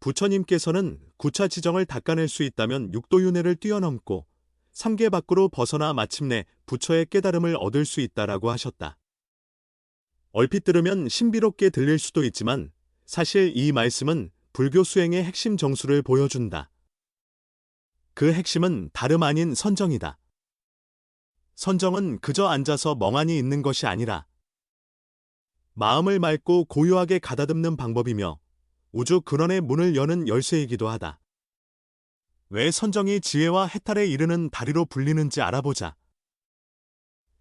부처님께서는 구차 지정을 닦아낼 수 있다면 육도윤회를 뛰어넘고 3계 밖으로 벗어나 마침내 부처의 깨달음을 얻을 수 있다라고 하셨다. 얼핏 들으면 신비롭게 들릴 수도 있지만 사실 이 말씀은 불교 수행의 핵심 정수를 보여준다. 그 핵심은 다름 아닌 선정이다. 선정은 그저 앉아서 멍하니 있는 것이 아니라 마음을 맑고 고요하게 가다듬는 방법이며 우주 근원의 문을 여는 열쇠이기도 하다. 왜 선정이 지혜와 해탈에 이르는 다리로 불리는지 알아보자.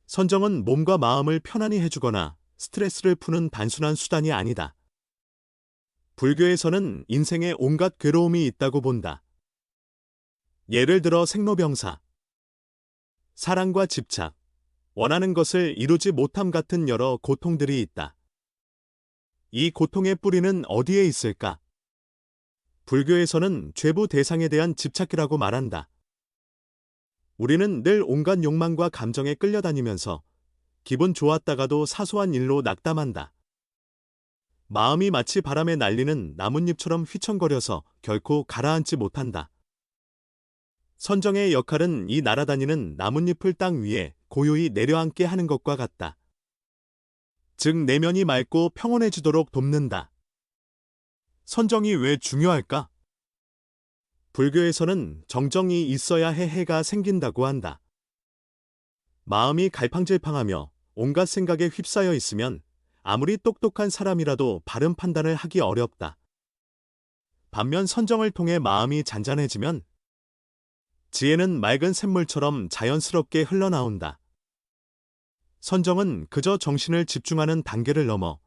선정은 몸과 마음을 편안히 해주거나 스트레스를 푸는 단순한 수단이 아니다. 불교에서는 인생에 온갖 괴로움이 있다고 본다. 예를 들어 생로병사, 사랑과 집착, 원하는 것을 이루지 못함 같은 여러 고통들이 있다. 이 고통의 뿌리는 어디에 있을까? 불교에서는 죄부 대상에 대한 집착이라고 말한다. 우리는 늘 온갖 욕망과 감정에 끌려다니면서 기분 좋았다가도 사소한 일로 낙담한다. 마음이 마치 바람에 날리는 나뭇잎처럼 휘청거려서 결코 가라앉지 못한다. 선정의 역할은 이 날아다니는 나뭇잎을 땅 위에 고요히 내려앉게 하는 것과 같다. 즉 내면이 맑고 평온해지도록 돕는다. 선정이 왜 중요할까? 불교에서는 정정이 있어야 해가 생긴다고 한다. 마음이 갈팡질팡하며 온갖 생각에 휩싸여 있으면 아무리 똑똑한 사람이라도 바른 판단을 하기 어렵다. 반면 선정을 통해 마음이 잔잔해지면 지혜는 맑은 샘물처럼 자연스럽게 흘러나온다. 선정은 그저 정신을 집중하는 단계를 넘어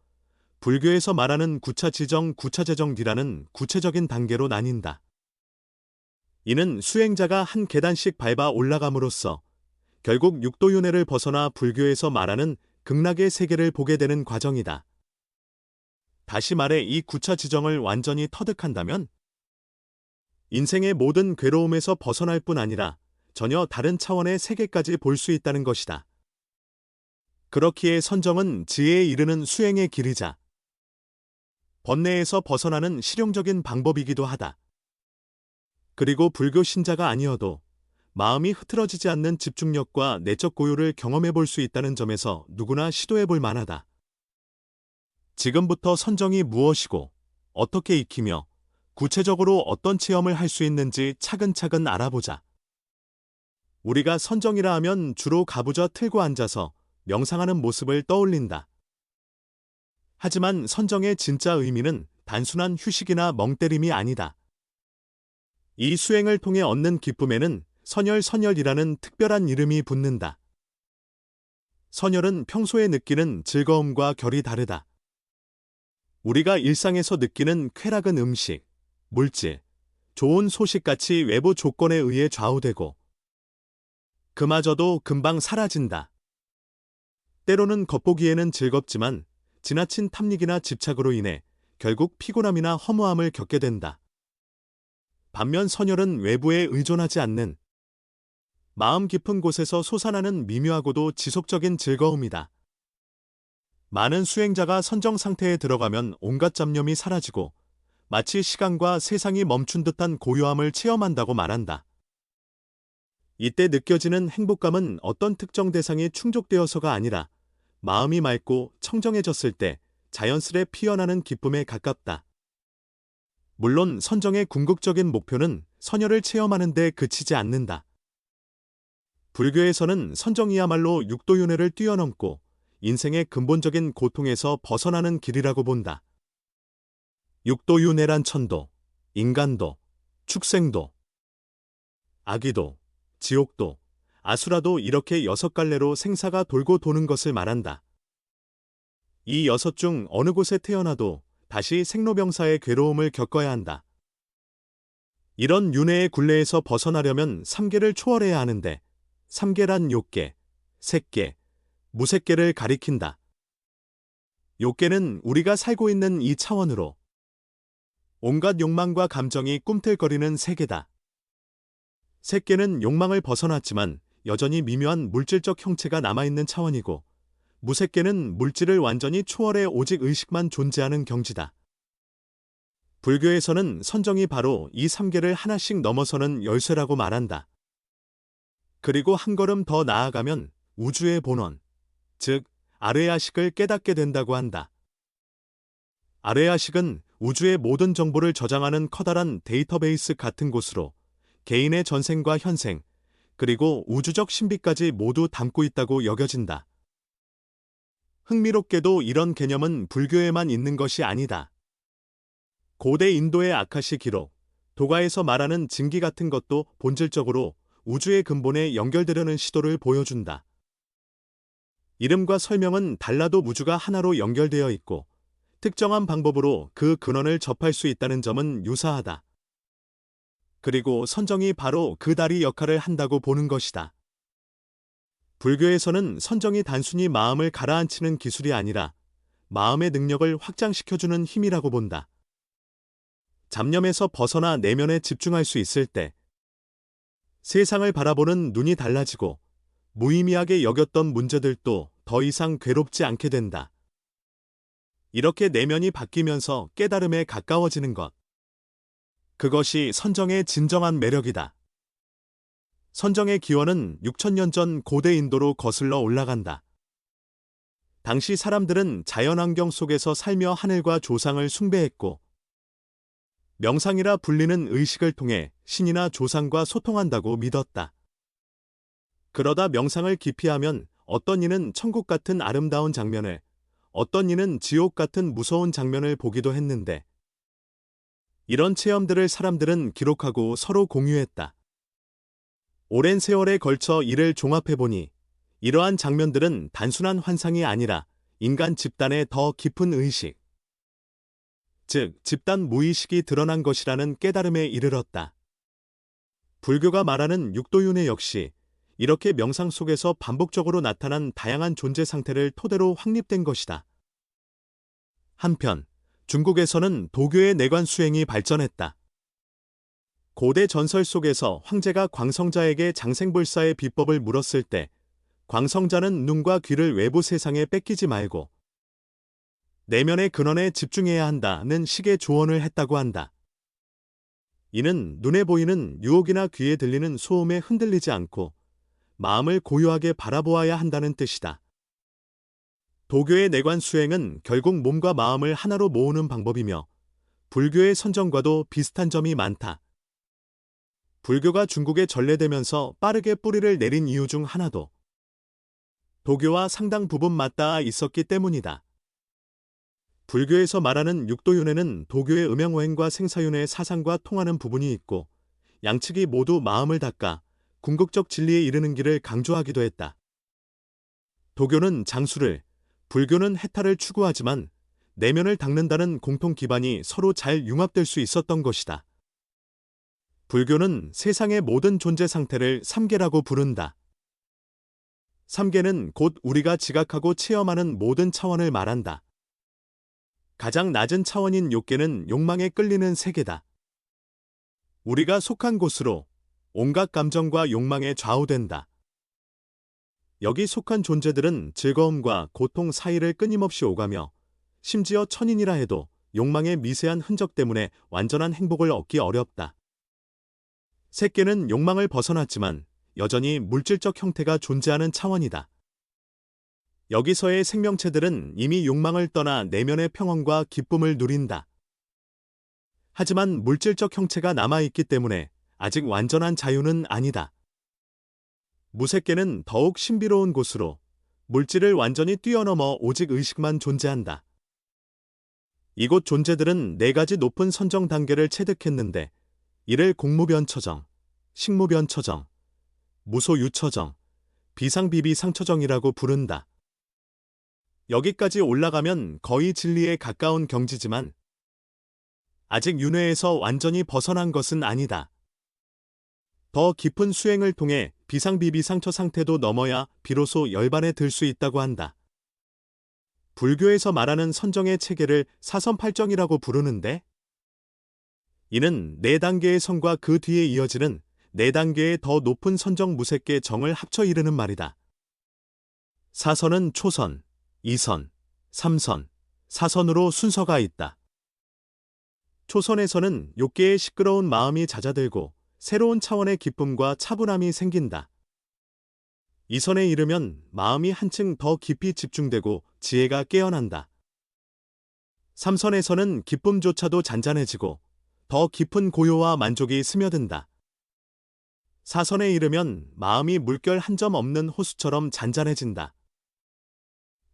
불교에서 말하는 구차지정, 구차재정이라는 구체적인 단계로 나뉜다. 이는 수행자가 한 계단씩 밟아 올라감으로써 결국 육도윤회를 벗어나 불교에서 말하는 극락의 세계를 보게 되는 과정이다. 다시 말해 이 구차지정을 완전히 터득한다면 인생의 모든 괴로움에서 벗어날 뿐 아니라 전혀 다른 차원의 세계까지 볼 수 있다는 것이다. 그렇기에 선정은 지혜에 이르는 수행의 길이자 번뇌에서 벗어나는 실용적인 방법이기도 하다. 그리고 불교 신자가 아니어도 마음이 흐트러지지 않는 집중력과 내적 고요를 경험해 볼 수 있다는 점에서 누구나 시도해 볼 만하다. 지금부터 선정이 무엇이고 어떻게 익히며 구체적으로 어떤 체험을 할 수 있는지 차근차근 알아보자. 우리가 선정이라 하면 주로 가부좌 틀고 앉아서 명상하는 모습을 떠올린다. 하지만 선정의 진짜 의미는 단순한 휴식이나 멍때림이 아니다. 이 수행을 통해 얻는 기쁨에는 선열이라는 특별한 이름이 붙는다. 선열은 평소에 느끼는 즐거움과 결이 다르다. 우리가 일상에서 느끼는 쾌락은 음식, 물질, 좋은 소식같이 외부 조건에 의해 좌우되고 그마저도 금방 사라진다. 때로는 겉보기에는 즐겁지만 지나친 탐닉이나 집착으로 인해 결국 피곤함이나 허무함을 겪게 된다. 반면 선열은 외부에 의존하지 않는 마음 깊은 곳에서 솟아나는 미묘하고도 지속적인 즐거움이다. 많은 수행자가 선정 상태에 들어가면 온갖 잡념이 사라지고 마치 시간과 세상이 멈춘 듯한 고요함을 체험한다고 말한다. 이때 느껴지는 행복감은 어떤 특정 대상이 충족되어서가 아니라 마음이 맑고 청정해졌을 때 자연스레 피어나는 기쁨에 가깝다. 물론 선정의 궁극적인 목표는 선열을 체험하는 데 그치지 않는다. 불교에서는 선정이야말로 육도윤회를 뛰어넘고 인생의 근본적인 고통에서 벗어나는 길이라고 본다. 육도윤회란 천도, 인간도, 축생도, 아기도, 지옥도, 아수라도 이렇게 6갈래로 생사가 돌고 도는 것을 말한다. 이 6 중 어느 곳에 태어나도 다시 생로병사의 괴로움을 겪어야 한다. 이런 윤회의 굴레에서 벗어나려면 3계를 초월해야 하는데 3계란 욕계, 색계, 무색계를 가리킨다. 욕계는 우리가 살고 있는 이 차원으로 온갖 욕망과 감정이 꿈틀거리는 세계다. 색계는 욕망을 벗어났지만 여전히 미묘한 물질적 형체가 남아있는 차원이고 무색계는 물질을 완전히 초월해 오직 의식만 존재하는 경지다. 불교에서는 선정이 바로 이 3계를 하나씩 넘어서는 열쇠라고 말한다. 그리고 한 걸음 더 나아가면 우주의 본원, 즉 아뢰야식을 깨닫게 된다고 한다. 아뢰야식은 우주의 모든 정보를 저장하는 커다란 데이터베이스 같은 곳으로 개인의 전생과 현생, 그리고 우주적 신비까지 모두 담고 있다고 여겨진다. 흥미롭게도 이런 개념은 불교에만 있는 것이 아니다. 고대 인도의 아카시 기록, 도가에서 말하는 증기 같은 것도 본질적으로 우주의 근본에 연결되려는 시도를 보여준다. 이름과 설명은 달라도 우주가 하나로 연결되어 있고 특정한 방법으로 그 근원을 접할 수 있다는 점은 유사하다. 그리고 선정이 바로 그 다리 역할을 한다고 보는 것이다. 불교에서는 선정이 단순히 마음을 가라앉히는 기술이 아니라 마음의 능력을 확장시켜주는 힘이라고 본다. 잡념에서 벗어나 내면에 집중할 수 있을 때 세상을 바라보는 눈이 달라지고 무의미하게 여겼던 문제들도 더 이상 괴롭지 않게 된다. 이렇게 내면이 바뀌면서 깨달음에 가까워지는 것. 그것이 선정의 진정한 매력이다. 선정의 기원은 6천년 전 고대 인도로 거슬러 올라간다. 당시 사람들은 자연환경 속에서 살며 하늘과 조상을 숭배했고 명상이라 불리는 의식을 통해 신이나 조상과 소통한다고 믿었다. 그러다 명상을 깊이 하면 어떤 이는 천국 같은 아름다운 장면을, 어떤 이는 지옥 같은 무서운 장면을 보기도 했는데 이런 체험들을 사람들은 기록하고 서로 공유했다. 오랜 세월에 걸쳐 이를 종합해보니 이러한 장면들은 단순한 환상이 아니라 인간 집단의 더 깊은 의식, 즉 집단 무의식이 드러난 것이라는 깨달음에 이르렀다. 불교가 말하는 육도윤회 역시 이렇게 명상 속에서 반복적으로 나타난 다양한 존재 상태를 토대로 확립된 것이다. 한편 중국에서는 도교의 내관 수행이 발전했다. 고대 전설 속에서 황제가 광성자에게 장생불사의 비법을 물었을 때 광성자는 눈과 귀를 외부 세상에 뺏기지 말고 내면의 근원에 집중해야 한다는 식의 조언을 했다고 한다. 이는 눈에 보이는 유혹이나 귀에 들리는 소음에 흔들리지 않고 마음을 고요하게 바라보아야 한다는 뜻이다. 도교의 내관 수행은 결국 몸과 마음을 하나로 모으는 방법이며 불교의 선정과도 비슷한 점이 많다. 불교가 중국에 전래되면서 빠르게 뿌리를 내린 이유 중 하나도 도교와 상당 부분 맞닿아 있었기 때문이다. 불교에서 말하는 육도윤회는 도교의 음양오행과 생사윤회의 사상과 통하는 부분이 있고 양측이 모두 마음을 닦아 궁극적 진리에 이르는 길을 강조하기도 했다. 도교는 장수를, 불교는 해탈을 추구하지만 내면을 닦는다는 공통 기반이 서로 잘 융합될 수 있었던 것이다. 불교는 세상의 모든 존재 상태를 3계라고 부른다. 3계는 곧 우리가 지각하고 체험하는 모든 차원을 말한다. 가장 낮은 차원인 욕계는 욕망에 끌리는 세계다. 우리가 속한 곳으로 온갖 감정과 욕망에 좌우된다. 여기 속한 존재들은 즐거움과 고통 사이를 끊임없이 오가며 심지어 천인이라 해도 욕망의 미세한 흔적 때문에 완전한 행복을 얻기 어렵다. 셋계는 욕망을 벗어났지만 여전히 물질적 형태가 존재하는 차원이다. 여기서의 생명체들은 이미 욕망을 떠나 내면의 평온과 기쁨을 누린다. 하지만 물질적 형체가 남아있기 때문에 아직 완전한 자유는 아니다. 무색계는 더욱 신비로운 곳으로 물질을 완전히 뛰어넘어 오직 의식만 존재한다. 이곳 존재들은 4가지 높은 선정 단계를 체득했는데 이를 공무변처정, 식무변처정, 무소유처정, 비상비비상처정이라고 부른다. 여기까지 올라가면 거의 진리에 가까운 경지지만 아직 윤회에서 완전히 벗어난 것은 아니다. 더 깊은 수행을 통해 비상비비상처 상태도 넘어야 비로소 열반에 들 수 있다고 한다. 불교에서 말하는 선정의 체계를 사선팔정이라고 부르는데 이는 4단계의 선과 그 뒤에 이어지는 4단계의 더 높은 선정 무색계 정을 합쳐 이르는 말이다. 사선은 초선, 2선, 3선, 4선으로 순서가 있다. 초선에서는 욕계의 시끄러운 마음이 잦아들고 새로운 차원의 기쁨과 차분함이 생긴다. 이선에 이르면 마음이 한층 더 깊이 집중되고 지혜가 깨어난다. 삼선에서는 기쁨조차도 잔잔해지고 더 깊은 고요와 만족이 스며든다. 사선에 이르면 마음이 물결 한 점 없는 호수처럼 잔잔해진다.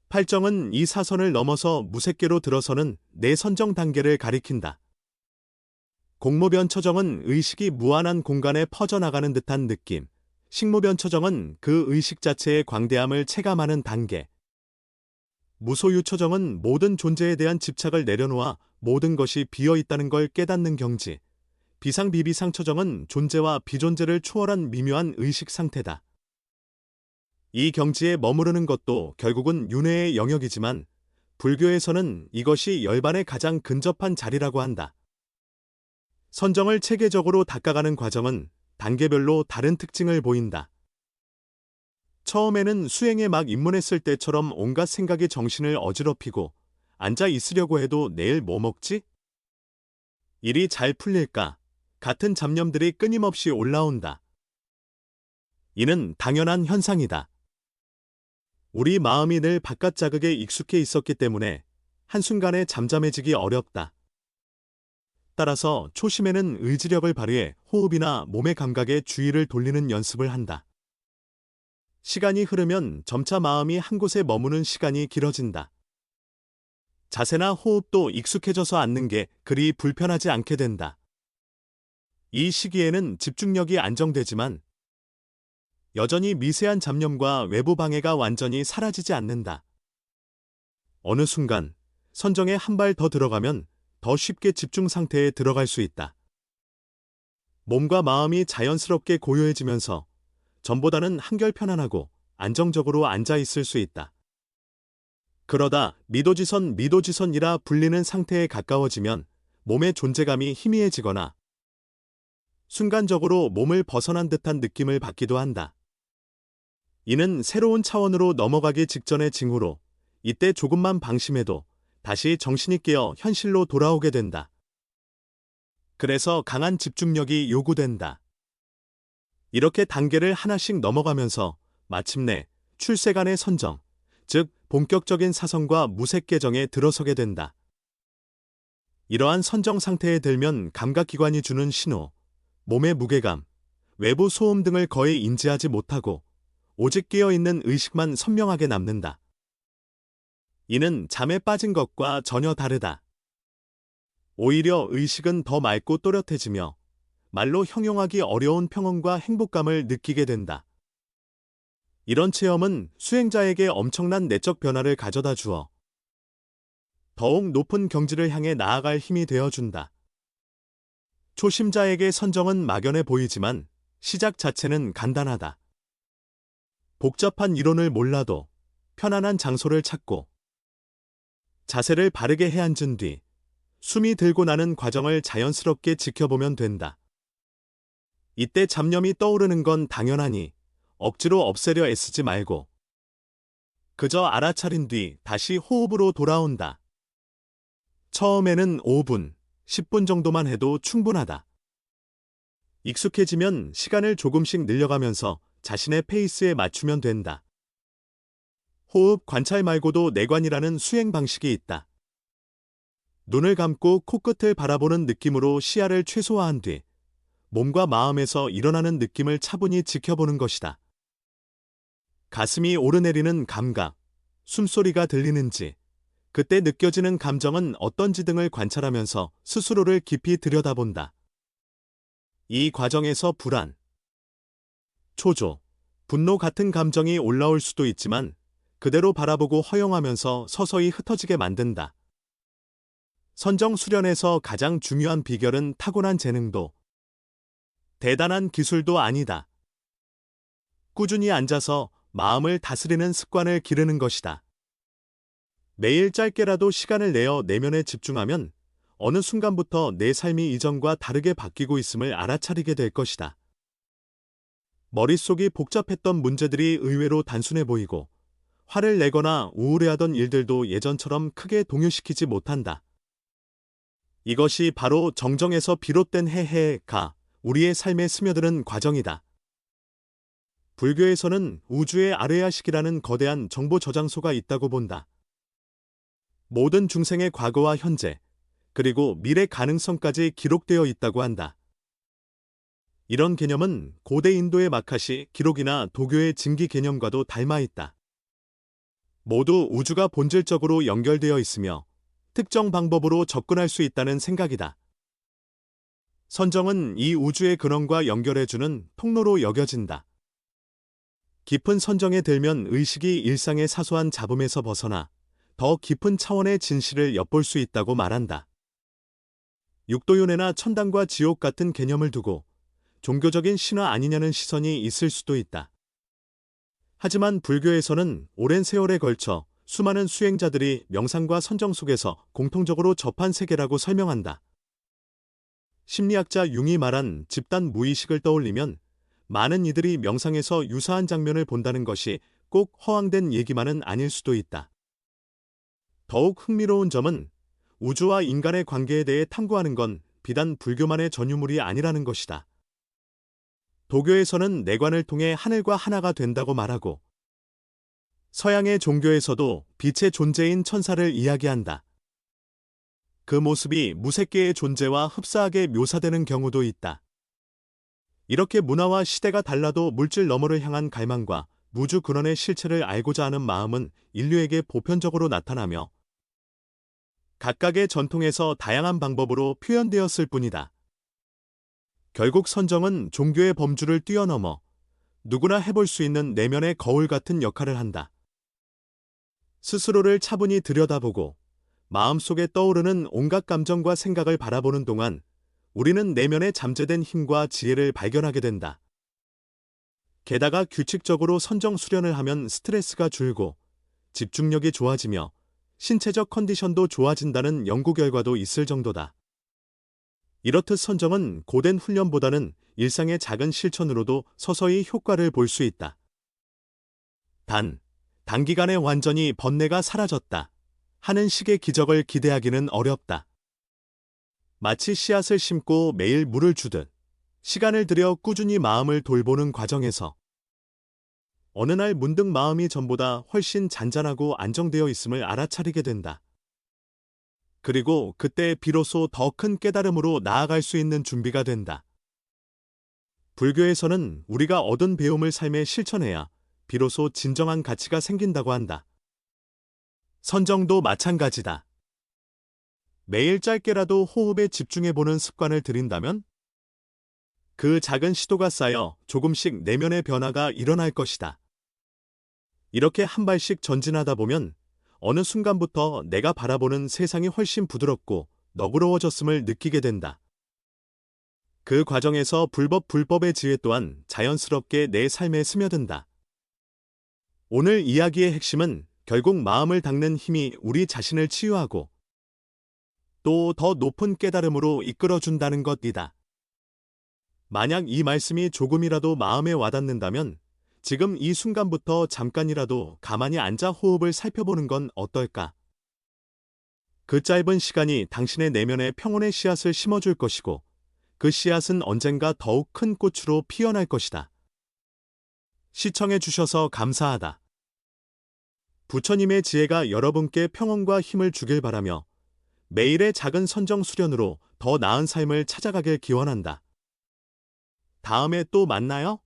팔정은 이 사선을 넘어서 무색계로 들어서는 내 선정 단계를 가리킨다. 공무변처정은 의식이 무한한 공간에 퍼져나가는 듯한 느낌, 식무변처정은 그 의식 자체의 광대함을 체감하는 단계, 무소유처정은 모든 존재에 대한 집착을 내려놓아 모든 것이 비어있다는 걸 깨닫는 경지, 비상비비상처정은 존재와 비존재를 초월한 미묘한 의식 상태다. 이 경지에 머무르는 것도 결국은 윤회의 영역이지만 불교에서는 이것이 열반에 가장 근접한 자리라고 한다. 선정을 체계적으로 닦아가는 과정은 단계별로 다른 특징을 보인다. 처음에는 수행에 막 입문했을 때처럼 온갖 생각이 정신을 어지럽히고 앉아 있으려고 해도 내일 뭐 먹지? 일이 잘 풀릴까? 같은 잡념들이 끊임없이 올라온다. 이는 당연한 현상이다. 우리 마음이 늘 바깥 자극에 익숙해 있었기 때문에 한순간에 잠잠해지기 어렵다. 따라서 초심에는 의지력을 발휘해 호흡이나 몸의 감각에 주의를 돌리는 연습을 한다. 시간이 흐르면 점차 마음이 한 곳에 머무는 시간이 길어진다. 자세나 호흡도 익숙해져서 앉는 게 그리 불편하지 않게 된다. 이 시기에는 집중력이 안정되지만 여전히 미세한 잡념과 외부 방해가 완전히 사라지지 않는다. 어느 순간 선정에 한 발 더 들어가면 더 쉽게 집중 상태에 들어갈 수 있다. 몸과 마음이 자연스럽게 고요해지면서 전보다는 한결 편안하고 안정적으로 앉아 있을 수 있다. 그러다 미도지선이라 불리는 상태에 가까워지면 몸의 존재감이 희미해지거나 순간적으로 몸을 벗어난 듯한 느낌을 받기도 한다. 이는 새로운 차원으로 넘어가기 직전의 징후로 이때 조금만 방심해도 다시 정신이 깨어 현실로 돌아오게 된다. 그래서 강한 집중력이 요구된다. 이렇게 단계를 하나씩 넘어가면서 마침내 출세간의 선정, 즉 본격적인 사성과 무색계정에 들어서게 된다. 이러한 선정 상태에 들면 감각기관이 주는 신호, 몸의 무게감, 외부 소음 등을 거의 인지하지 못하고 오직 깨어있는 의식만 선명하게 남는다. 이는 잠에 빠진 것과 전혀 다르다. 오히려 의식은 더 맑고 또렷해지며 말로 형용하기 어려운 평온과 행복감을 느끼게 된다. 이런 체험은 수행자에게 엄청난 내적 변화를 가져다 주어 더욱 높은 경지를 향해 나아갈 힘이 되어준다. 초심자에게 선정은 막연해 보이지만 시작 자체는 간단하다. 복잡한 이론을 몰라도 편안한 장소를 찾고 자세를 바르게 해앉은 뒤 숨이 들고 나는 과정을 자연스럽게 지켜보면 된다. 이때 잡념이 떠오르는 건 당연하니 억지로 없애려 애쓰지 말고 그저 알아차린 뒤 다시 호흡으로 돌아온다. 처음에는 5분, 10분 정도만 해도 충분하다. 익숙해지면 시간을 조금씩 늘려가면서 자신의 페이스에 맞추면 된다. 호흡 관찰 말고도 내관이라는 수행 방식이 있다. 눈을 감고 코끝을 바라보는 느낌으로 시야를 최소화한 뒤 몸과 마음에서 일어나는 느낌을 차분히 지켜보는 것이다. 가슴이 오르내리는 감각, 숨소리가 들리는지, 그때 느껴지는 감정은 어떤지 등을 관찰하면서 스스로를 깊이 들여다본다. 이 과정에서 불안, 초조, 분노 같은 감정이 올라올 수도 있지만 그대로 바라보고 허용하면서 서서히 흩어지게 만든다. 선정 수련에서 가장 중요한 비결은 타고난 재능도 대단한 기술도 아니다. 꾸준히 앉아서 마음을 다스리는 습관을 기르는 것이다. 매일 짧게라도 시간을 내어 내면에 집중하면 어느 순간부터 내 삶이 이전과 다르게 바뀌고 있음을 알아차리게 될 것이다. 머릿속이 복잡했던 문제들이 의외로 단순해 보이고 화를 내거나 우울해하던 일들도 예전처럼 크게 동요시키지 못한다. 이것이 바로 정정에서 비롯된 해해가 우리의 삶에 스며드는 과정이다. 불교에서는 우주의 아레아식이라는 거대한 정보 저장소가 있다고 본다. 모든 중생의 과거와 현재, 그리고 미래 가능성까지 기록되어 있다고 한다. 이런 개념은 고대 인도의 마카시 기록이나 도교의 증기 개념과도 닮아 있다. 모두 우주가 본질적으로 연결되어 있으며 특정 방법으로 접근할 수 있다는 생각이다. 선정은 이 우주의 근원과 연결해주는 통로로 여겨진다. 깊은 선정에 들면 의식이 일상의 사소한 잡음에서 벗어나 더 깊은 차원의 진실을 엿볼 수 있다고 말한다. 육도윤회나 천당과 지옥 같은 개념을 두고 종교적인 신화 아니냐는 시선이 있을 수도 있다. 하지만 불교에서는 오랜 세월에 걸쳐 수많은 수행자들이 명상과 선정 속에서 공통적으로 접한 세계라고 설명한다. 심리학자 융이 말한 집단 무의식을 떠올리면 많은 이들이 명상에서 유사한 장면을 본다는 것이 꼭 허황된 얘기만은 아닐 수도 있다. 더욱 흥미로운 점은 우주와 인간의 관계에 대해 탐구하는 건 비단 불교만의 전유물이 아니라는 것이다. 도교에서는 내관을 통해 하늘과 하나가 된다고 말하고, 서양의 종교에서도 빛의 존재인 천사를 이야기한다. 그 모습이 무색계의 존재와 흡사하게 묘사되는 경우도 있다. 이렇게 문화와 시대가 달라도 물질 너머를 향한 갈망과 무주 근원의 실체를 알고자 하는 마음은 인류에게 보편적으로 나타나며 각각의 전통에서 다양한 방법으로 표현되었을 뿐이다. 결국 선정은 종교의 범주를 뛰어넘어 누구나 해볼 수 있는 내면의 거울 같은 역할을 한다. 스스로를 차분히 들여다보고 마음속에 떠오르는 온갖 감정과 생각을 바라보는 동안 우리는 내면에 잠재된 힘과 지혜를 발견하게 된다. 게다가 규칙적으로 선정 수련을 하면 스트레스가 줄고 집중력이 좋아지며 신체적 컨디션도 좋아진다는 연구 결과도 있을 정도다. 이렇듯 선정은 고된 훈련보다는 일상의 작은 실천으로도 서서히 효과를 볼 수 있다. 단기간에 완전히 번뇌가 사라졌다 하는 식의 기적을 기대하기는 어렵다. 마치 씨앗을 심고 매일 물을 주듯 시간을 들여 꾸준히 마음을 돌보는 과정에서 어느 날 문득 마음이 전보다 훨씬 잔잔하고 안정되어 있음을 알아차리게 된다. 그리고 그때 비로소 더 큰 깨달음으로 나아갈 수 있는 준비가 된다. 불교에서는 우리가 얻은 배움을 삶에 실천해야 비로소 진정한 가치가 생긴다고 한다. 선정도 마찬가지다. 매일 짧게라도 호흡에 집중해보는 습관을 들인다면 그 작은 시도가 쌓여 조금씩 내면의 변화가 일어날 것이다. 이렇게 한 발씩 전진하다 보면 어느 순간부터 내가 바라보는 세상이 훨씬 부드럽고 너그러워졌음을 느끼게 된다. 그 과정에서 불법의 지혜 또한 자연스럽게 내 삶에 스며든다. 오늘 이야기의 핵심은 결국 마음을 닦는 힘이 우리 자신을 치유하고 또 더 높은 깨달음으로 이끌어준다는 것이다. 만약 이 말씀이 조금이라도 마음에 와닿는다면 지금 이 순간부터 잠깐이라도 가만히 앉아 호흡을 살펴보는 건 어떨까? 그 짧은 시간이 당신의 내면에 평온의 씨앗을 심어줄 것이고 그 씨앗은 언젠가 더욱 큰 꽃으로 피어날 것이다. 시청해 주셔서 감사하다. 부처님의 지혜가 여러분께 평온과 힘을 주길 바라며 매일의 작은 선정 수련으로 더 나은 삶을 찾아가길 기원한다. 다음에 또 만나요.